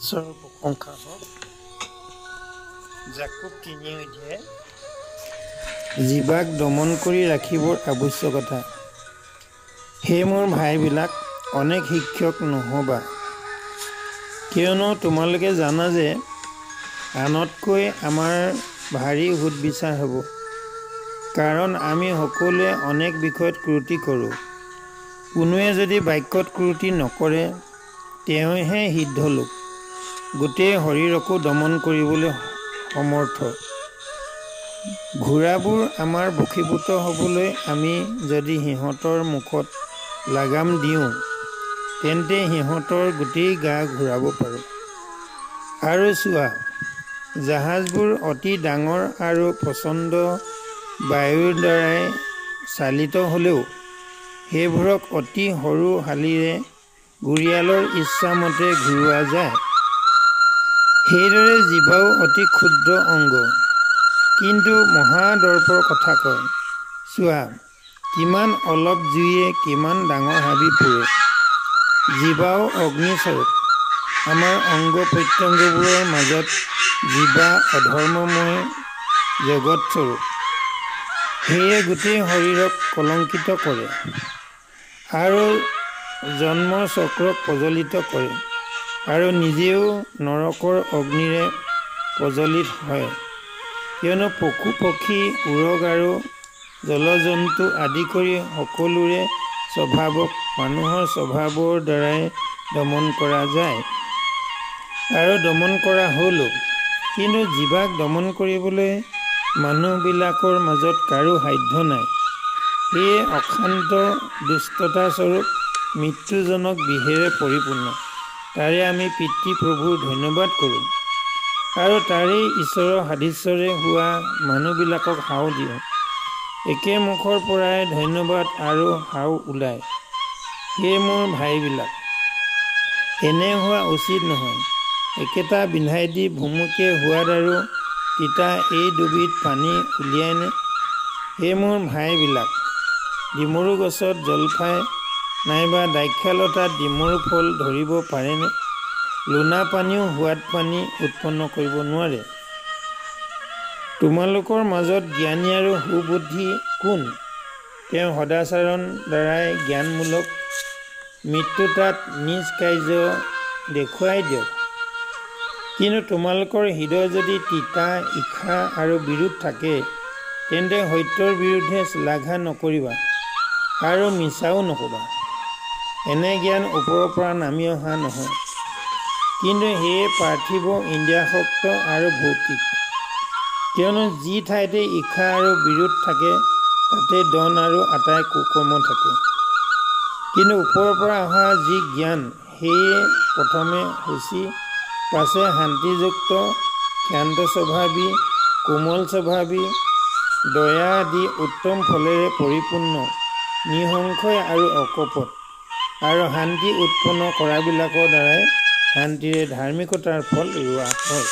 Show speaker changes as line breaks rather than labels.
ঈশ্বৰৰ প্ৰশংসা হওক। জাকুব ৩ অধ্যায় জীৱাক দমন কৰি ৰাখিবৰ আৱশ্যকতা। হে মোৰ ভাইবিলাক, অনেক শিক্ষক নহ'বা, কিয়নো তোমালোকে জানা যে আনতকৈ আমাৰ ভাৰী সুদবিচাৰ হ'ব। কাৰণ আমি সকলোৱে অনেক বিষয়ত ক্ৰুটি কৰোঁ। কোনোৱে যদি বাক্যত ক্ৰুটি নকৰে, তেওঁহে সিদ্ধ লোক, গোটেই শৰীৰকো দমন কৰিবলৈ সমৰ্থ। ঘোঁৰাবোৰ আমাৰ বশীভূত হ'বলৈ আমি যদি সিহঁতৰ মুখত লাগাম দিওঁ, তেন্তে সিহঁতৰ গোটেই গা ঘূৰাব পাৰোঁ। আৰু চোৱা, জাহাজবোৰ অতি ডাঙৰ আৰু প্ৰচণ্ড বায়ুৰ দ্বাৰাই চালিত হ'লেও সেইবোৰক অতি সৰু হালিৰে ঘঁৰিয়ালৰ ইচ্ছামতে ঘূৰোৱা যায়। সেইদৰে জিভাও অতি ক্ষুদ্ৰ অংগ, কিন্তু মহাদৰ্পৰ কথা কয়। চোৱা, কিমান অলপ জুইয়ে কিমান ডাঙৰ হাবি পোৰে। জিভাও অগ্নিস্বৰূপ। আমাৰ অংগ প্ৰত্যংগবোৰৰ মাজত জিভা অধৰ্মময় জগতস্বৰূপ। সেয়ে গোটেই শৰীৰক কলংকিত কৰে আৰু জন্মৰ চক্ৰক প্ৰজ্বলিত কৰে, আৰু নিজেও নৰকৰ অগ্নিৰে প্ৰজ্বলিত হয়। কিয়নো পশু পক্ষী, উৰগ আৰু জলজন্তু আদি কৰি সকলোৰে স্বভাৱক মানুহৰ স্বভাৱৰ দ্বাৰাই দমন কৰা যায়, আৰু দমন কৰা হ'লো। কিন্তু জিভাক দমন কৰিবলৈ মানুহবিলাকৰ মাজত কাৰো সাধ্য নাই। সেয়ে অশান্ত দুষ্টতাস্বৰূপ মৃত্যুজনক বিষেৰে পৰিপূৰ্ণ। তাৰে আমি পিতৃ-প্ৰভুৰ ধন্যবাদ কৰোঁ, আৰু তাৰেই ঈশ্বৰৰ সাদৃশ্যৰে হোৱা মানুহবিলাকক সাও দিওঁ। একে মুখৰ পৰাই ধন্যবাদ আৰু সাও ওলায়। হে মোৰ ভাইবিলাক, এনে হোৱা উচিত নহয়। একেটা বিন্ধ্যাদি ভুমুকে সোৱাদ আৰু তিতা এই দুবিধ পানী উলিয়ায়নে? হে মোৰ ভাইবিলাক, ডিমৰু গছত জলফাই নাইবা দ্ৰাক্ষালতাত ডিমৰু ফল ধৰিব পাৰেনে? লোনা পানীও সোৱাদ পানী উৎপন্ন কৰিব নোৱাৰে। তোমালোকৰ মাজত জ্ঞানী আৰু সুবুদ্ধি কোন? তেওঁ সদাচৰণ দ্বাৰাই জ্ঞানমূলক মৃত্যুতাত নিজ কাৰ্য দেখুৱাই দিয়ক। কিন্তু তোমালোকৰ হৃদয় যদি তিতা, ঈৰ্ষা আৰু বিৰোধ থাকে, তেন্তে সত্যৰ বিৰুদ্ধে শ্লাঘা নকৰিবা আৰু মিছাও নকবা। এনে জ্ঞান ওপৰৰ পৰা নামি অহা নহয়, কিন্তু সেয়ে পাৰ্থিৱ, ইন্দ্ৰিয়াসক্ত আৰু ভৌতিক। কিয়নো যি ঠাইতে ঈৰ্ষা আৰু বিৰোধ থাকে, তাতে দন আৰু আটাই কুকৰ্ম থাকে। কিন্তু ওপৰৰ পৰা অহা যি জ্ঞান, সেয়ে প্ৰথমে শুচি, পাছে শান্তিযুক্ত, ক্ষান্ত স্বভাৱী, কোমল স্বভাৱী, দয়া আদি উত্তম ফলেৰে পৰিপূৰ্ণ, নিঃসংশয় আৰু অকপট, আৰু শান্তি উৎপন্ন কৰাবিলাকৰ দ্বাৰাই শান্তিৰে ধাৰ্মিকতাৰ ফল ৰোৱা হয়।